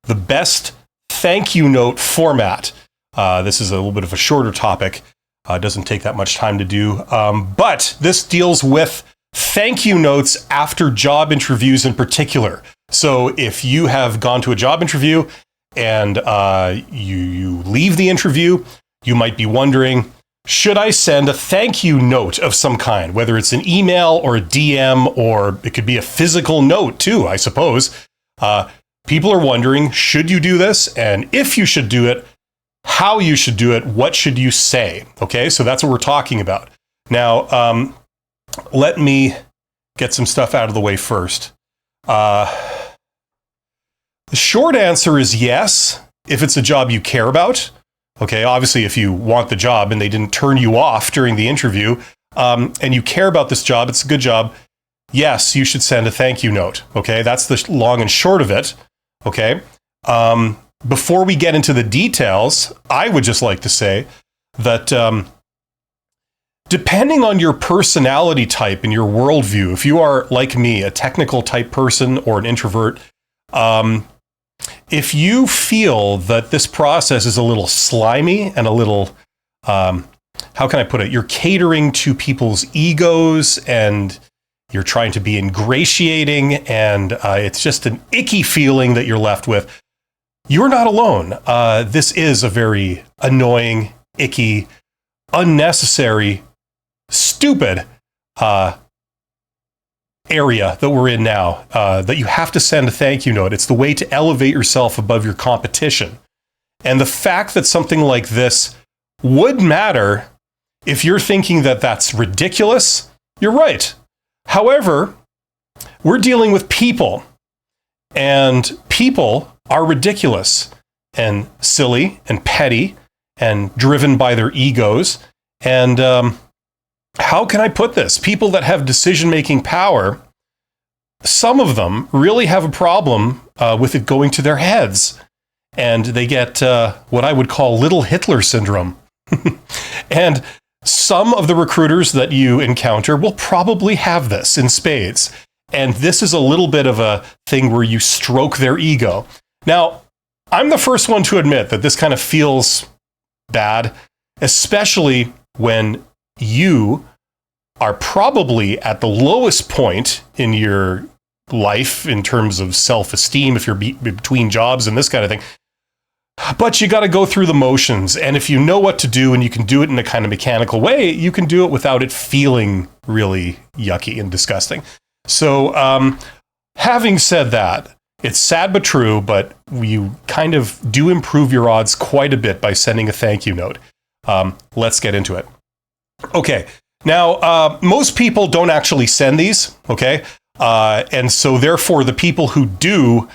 the best thank you note format. This is a little bit of a shorter topic. Doesn't take that much time to do. But this deals with thank you notes after job interviews in particular. So if you have gone to a job interview and you leave the interview, you might be wondering, should I send a thank you note of some kind, whether it's an email or a DM, or it could be a physical note too, I suppose. People are wondering, should you do this? And if you should do it, how you should do it, what should you say? Okay, so that's what we're talking about. Now, let me get some stuff out of the way first. The short answer is yes, if it's a job you care about. Okay, obviously, if you want the job and they didn't turn you off during the interview, and you care about this job, it's a good job, yes, you should send a thank you note. Okay, that's the long and short of it. Okay, before we get into the details, I would just like to say that depending on your personality type and your worldview, if you are, like me, a technical type person or an introvert, if you feel that this process is a little slimy and a little, how can I put it? You're catering to people's egos and you're trying to be ingratiating and it's just an icky feeling that you're left with. You're not alone. This is a very annoying, icky, unnecessary, stupid area that we're in now, that you have to send a thank you note. It's the way to elevate yourself above your competition. And the fact that something like this would matter, if you're thinking that that's ridiculous, you're right. However, we're dealing with people, and people are ridiculous and silly and petty and driven by their egos. And how can I put this? People that have decision-making power, some of them really have a problem with it going to their heads. And they get what I would call little Hitler syndrome. And some of the recruiters that you encounter will probably have this in spades. And this is a little bit of a thing where you stroke their ego. Now, I'm the first one to admit that this kind of feels bad, especially when you are probably at the lowest point in your life in terms of self-esteem, if you're between jobs and this kind of thing. But you got to go through the motions. And if you know what to do and you can do it in a kind of mechanical way, you can do it without it feeling really yucky and disgusting. So having said that, it's sad but true, but you kind of do improve your odds quite a bit by sending a thank you note. Let's get into it. Okay. Now, most people don't actually send these, okay? And so therefore, the people who do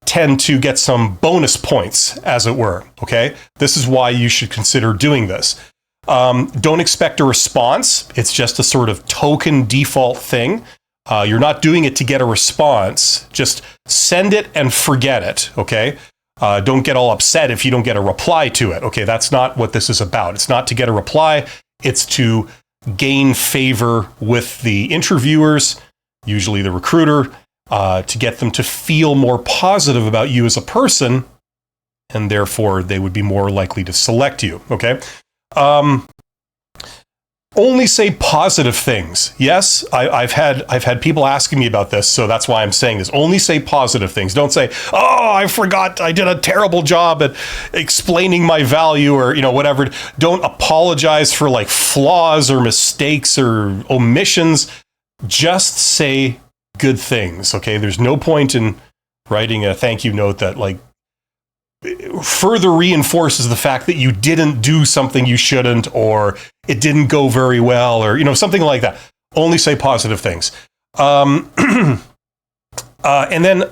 tend to get some bonus points, as it were, okay? This is why you should consider doing this. Don't expect a response. It's just a sort of token default thing. You're not doing it to get a response. Just send it and forget it, okay? Don't get all upset if you don't get a reply to it, okay? That's not what this is about. It's not to get a reply. It's to gain favor with the interviewers, usually the recruiter, to get them to feel more positive about you as a person, and therefore they would be more likely to select you, okay? Only say positive things. Yes, I've had people asking me about this, so that's why I'm saying this. Only say positive things. Don't say, "Oh, I forgot. I did a terrible job at explaining my value," or whatever. Don't apologize for like flaws or mistakes or omissions. Just say good things. Okay, there's no point in writing a thank you note that like further reinforces the fact that you didn't do something you shouldn't, or it didn't go very well, or something like that. Only say positive things. And then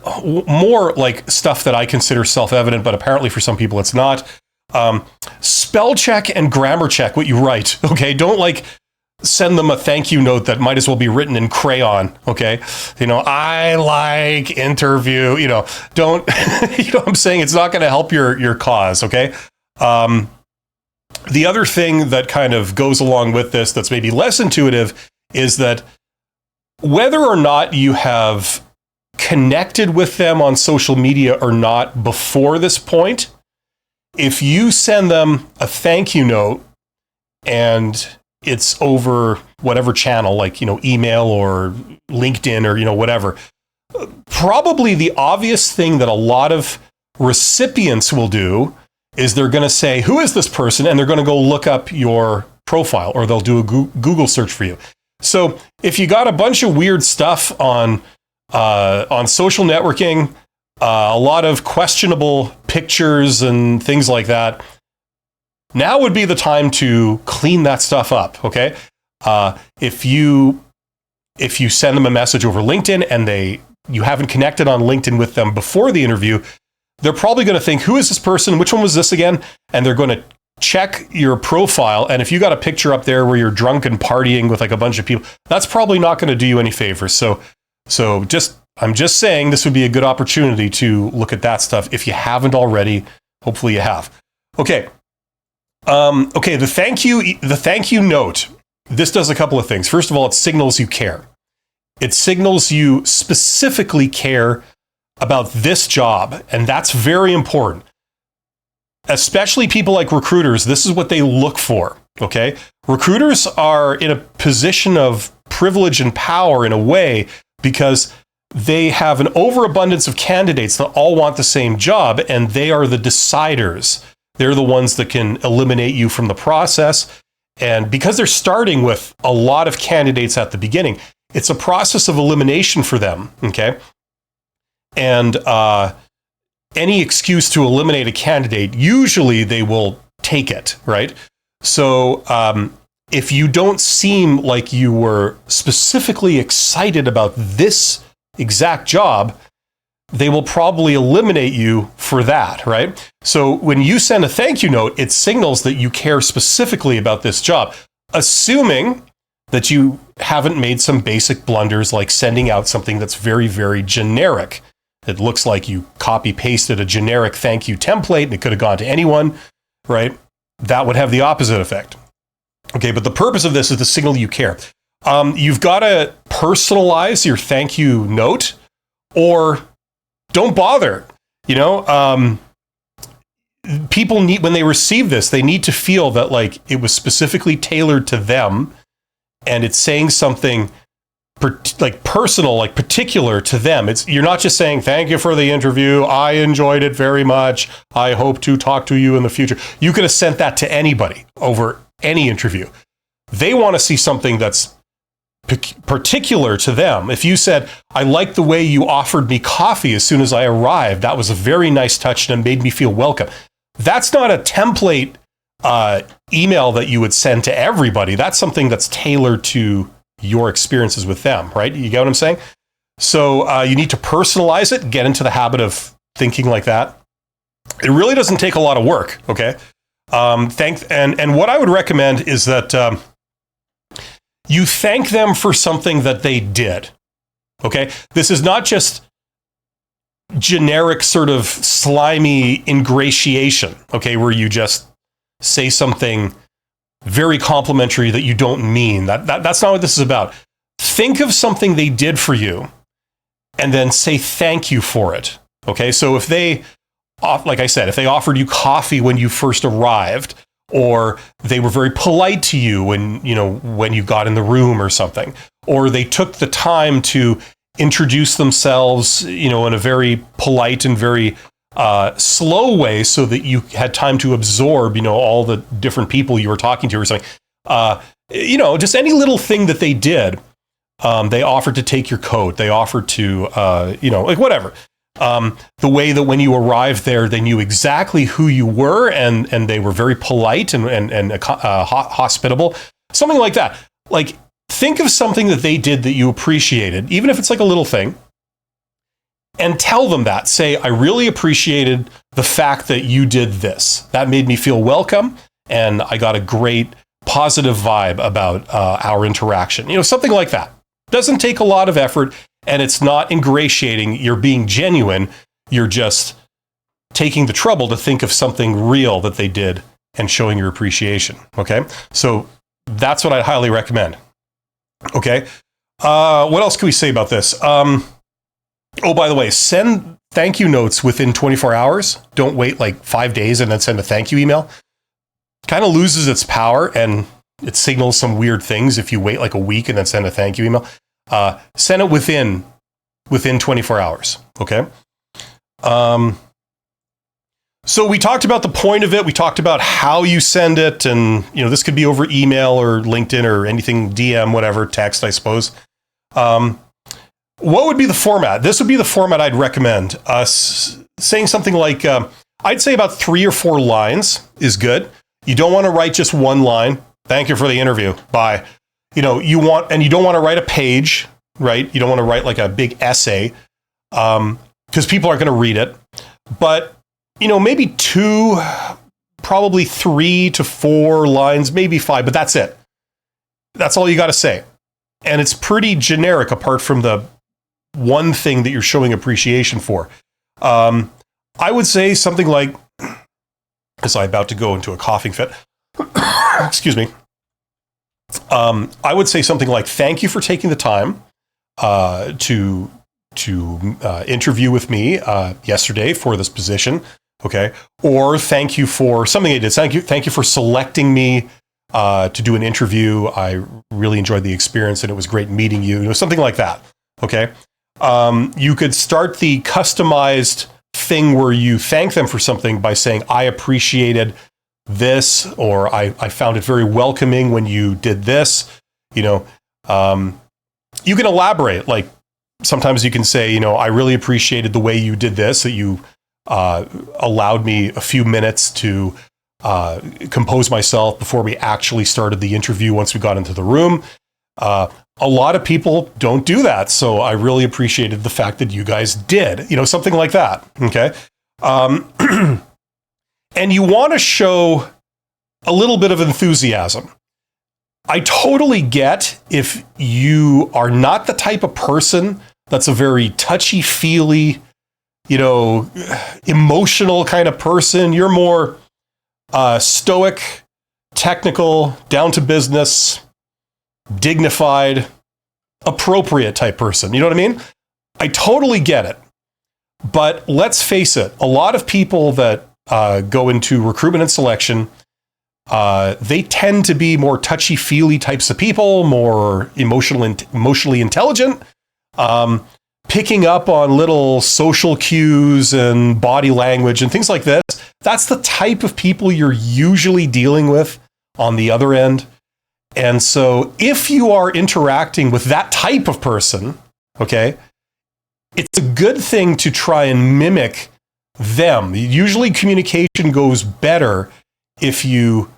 more like stuff that I consider self-evident, but apparently for some people it's not. Spell check and grammar check what you write. Okay, don't like send them a thank you note that might as well be written in crayon. Okay, I like interview. Don't. I'm saying it's not going to help your cause. Okay. The other thing that kind of goes along with this that's maybe less intuitive is that whether or not you have connected with them on social media or not before this point, if you send them a thank you note and it's over whatever channel, like, email or LinkedIn or, whatever, probably the obvious thing that a lot of recipients will do is they're going to say, who is this person? And they're going to go look up your profile, or they'll do a Google search for you. So if you got a bunch of weird stuff on social networking, a lot of questionable pictures and things like that, now would be the time to clean that stuff up. Okay. If you send them a message over LinkedIn and you haven't connected on LinkedIn with them before the interview, they're probably going to think, who is this person? Which one was this again? And they're going to check your profile. And if you got a picture up there where you're drunk and partying with like a bunch of people, that's probably not going to do you any favors. So I'm just saying this would be a good opportunity to look at that stuff. If you haven't already, hopefully you have. Okay. The thank you note. This does a couple of things. First of all, it signals you care. It signals you specifically care about this job, and that's very important. Especially people like recruiters, this is what they look for, okay? Recruiters are in a position of privilege and power in a way because they have an overabundance of candidates that all want the same job, and they are the deciders. They're the ones that can eliminate you from the process. And because they're starting with a lot of candidates at the beginning, it's a process of elimination for them, okay? And any excuse to eliminate a candidate, usually they will take it, right? So if you don't seem like you were specifically excited about this exact job, they will probably eliminate you for that, right? So when you send a thank you note, it signals that you care specifically about this job, assuming that you haven't made some basic blunders like sending out something that's very, very generic. It looks like you copy pasted a generic thank you template and it could have gone to anyone, right? That would have the opposite effect. Okay, but the purpose of this is to signal you care. You've got to personalize your thank you note, or don't bother. People need, when they receive this, they need to feel that like it was specifically tailored to them and it's saying something like personal, like particular to them. You're not just saying, thank you for the interview. I enjoyed it very much. I hope to talk to you in the future. You could have sent that to anybody over any interview. They want to see something that's particular to them. If you said, I like the way you offered me coffee as soon as I arrived, that was a very nice touch and it made me feel welcome. That's not a template email that you would send to everybody. That's something that's tailored to your experiences with them, right? You get what I'm saying? So you need to personalize it, get into the habit of thinking like that. It really doesn't take a lot of work, okay? And what I would recommend is that you thank them for something that they did, okay? This is not just generic sort of slimy ingratiation, okay, where you just say something very complimentary that you don't mean. That's not what this is about. Think of something they did for you and then say thank you for it. Okay, so if they, like I said, if they offered you coffee when you first arrived, or they were very polite to you when you got in the room or something, or they took the time to introduce themselves, in a very polite and very slow way so that you had time to absorb, all the different people you were talking to or something. Just any little thing that they did. They offered to take your coat. They offered to, like whatever. The way that when you arrived there, they knew exactly who you were and they were very polite and hospitable. Something like that. Like, think of something that they did that you appreciated, even if it's like a little thing. And tell them that. Say, I really appreciated the fact that you did this. That made me feel welcome, and I got a great positive vibe about our interaction. Something like that. Doesn't take a lot of effort, and it's not ingratiating. You're being genuine. You're just taking the trouble to think of something real that they did and showing your appreciation. Okay? So that's what I'd highly recommend. Okay? What else can we say about this? Oh, by the way, send thank you notes within 24 hours. Don't wait like 5 days and then send a thank you email. Kind of loses its power and it signals some weird things if you wait like a week and then send a thank you email. Send it within 24 hours. Okay. So we talked about the point of it. We talked about how you send it, and this could be over email or LinkedIn or anything, DM, whatever, text, I suppose. What would be the format? This would be the format I'd recommend. Saying something like, I'd say about 3 or 4 lines is good. You don't want to write just one line. Thank you for the interview. Bye. You don't want to write a page, right? You don't want to write like a big essay, because people aren't going to read it. But maybe 2, probably 3 to 4 lines, maybe 5, but that's it. That's all you got to say. And it's pretty generic apart from the one thing that you're showing appreciation for. I would say something like, as I'm about to go into a coughing fit, excuse me. I would say something like, thank you for taking the time to interview with me yesterday for this position. Okay. Or thank you for something I did. Thank you for selecting me to do an interview. I really enjoyed the experience and it was great meeting you. Something like that. Okay. You could start the customized thing where you thank them for something by saying, I appreciated this, or I found it very welcoming when you did this. You can elaborate. Like sometimes you can say, I really appreciated the way you did this, that you allowed me a few minutes to compose myself before we actually started the interview once we got into the room. A lot of people don't do that. So I really appreciated the fact that you guys did, something like that. Okay. And you want to show a little bit of enthusiasm. I totally get if you are not the type of person that's a very touchy-feely, emotional kind of person. You're more stoic, technical, down to business, dignified, appropriate type person. You know what I mean? I totally get it. But let's face it, a lot of people that go into recruitment and selection, they tend to be more touchy-feely types of people, more emotionally intelligent, picking up on little social cues and body language and things like this. That's the type of people you're usually dealing with on the other end. And so if you are interacting with that type of person, okay, it's a good thing to try and mimic them. Usually communication goes better if you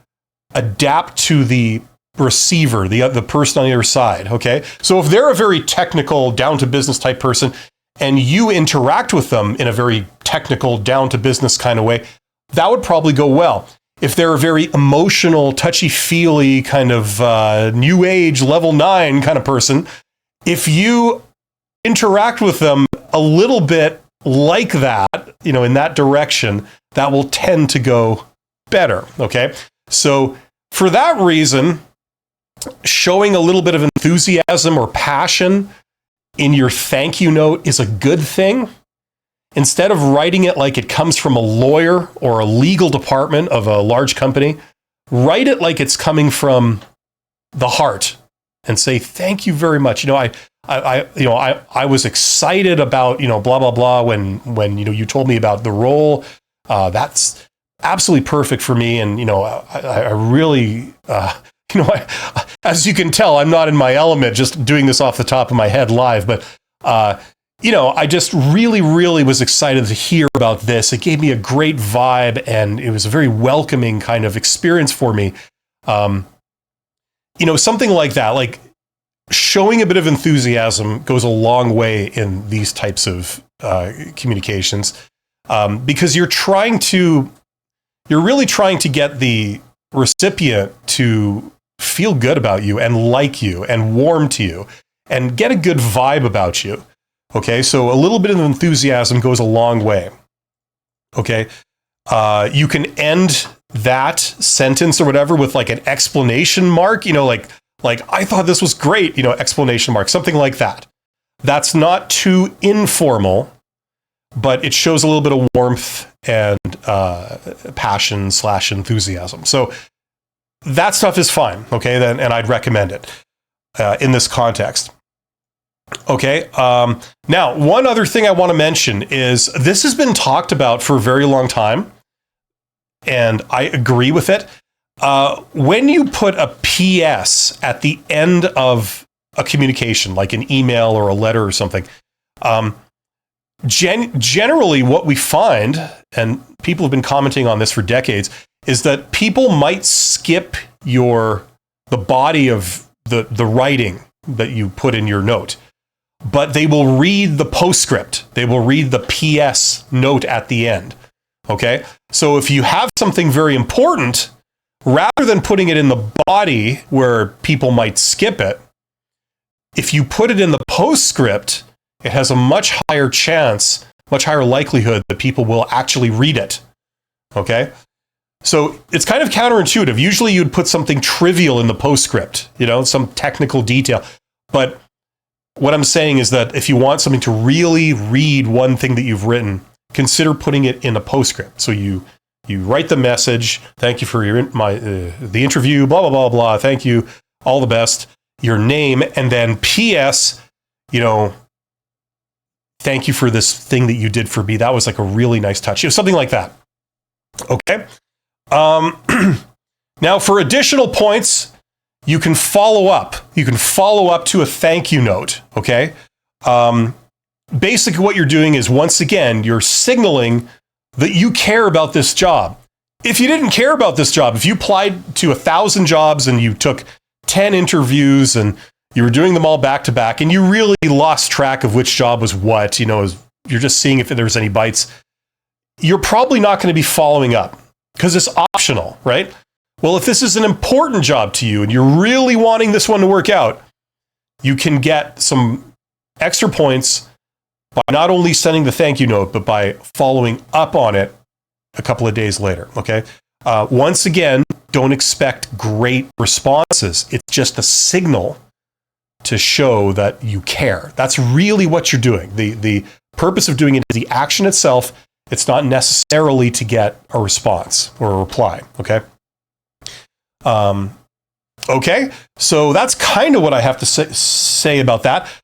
adapt to the receiver, the person on the other side, okay? So if they're a very technical, down-to-business type person, and you interact with them in a very technical, down-to-business kind of way, that would probably go well. If they're a very emotional, touchy-feely, kind of new age, level 9 kind of person, if you interact with them a little bit like that, in that direction, that will tend to go better, okay? So for that reason, showing a little bit of enthusiasm or passion in your thank you note is a good thing. Instead of writing it like it comes from a lawyer or a legal department of a large company, write it like it's coming from the heart and say, thank you very much. I was excited about, blah, blah, blah, when you told me about the role. That's absolutely perfect for me. And, I really, as you can tell, I'm not in my element just doing this off the top of my head live, but, I just really, really was excited to hear about this. It gave me a great vibe and it was a very welcoming kind of experience for me. Something like that, like showing a bit of enthusiasm goes a long way in these types of communications, because you're really trying to get the recipient to feel good about you and like you and warm to you and get a good vibe about you. Okay, so a little bit of enthusiasm goes a long way. Okay, you can end that sentence or whatever with like an exclamation mark, like I thought this was great, exclamation mark, something like that. That's not too informal, but it shows a little bit of warmth and passion / enthusiasm. So that stuff is fine, okay? Then, and I'd recommend it in this context. Okay. Now, one other thing I want to mention is this has been talked about for a very long time, and I agree with it. When you put a PS at the end of a communication, like an email or a letter or something, generally what we find, and people have been commenting on this for decades, is that people might skip the body of the writing that you put in your note, but they will read the postscript. They will read the PS note at the end. Okay? So if you have something very important, rather than putting it in the body where people might skip it, if you put it in the postscript, it has a much higher chance, much higher likelihood that people will actually read it. Okay? So it's kind of counterintuitive. Usually you'd put something trivial in the postscript, some technical detail. But what I'm saying is that if you want something to really read one thing that you've written, consider putting it in a postscript. So you write the message, thank you for the interview, blah, blah, blah, blah, thank you, all the best, your name, and then PS, thank you for this thing that you did for me. That was like a really nice touch. Something like that. Okay. Now, for additional points, you can follow up. You can follow up to a thank you note. Okay. Basically, what you're doing is, once again, you're signaling that you care about this job. If you didn't care about this job, if you applied to 1,000 jobs and you took 10 interviews and you were doing them all back to back and you really lost track of which job was what, you're just seeing if there's any bites, you're probably not going to be following up because it's optional, right? Well, if this is an important job to you and you're really wanting this one to work out, you can get some extra points by not only sending the thank you note, but by following up on it a couple of days later, okay? Once again, don't expect great responses. It's just a signal to show that you care. That's really what you're doing. The purpose of doing it is the action itself. It's not necessarily to get a response or a reply, okay? Okay, so that's kind of what I have to say about that.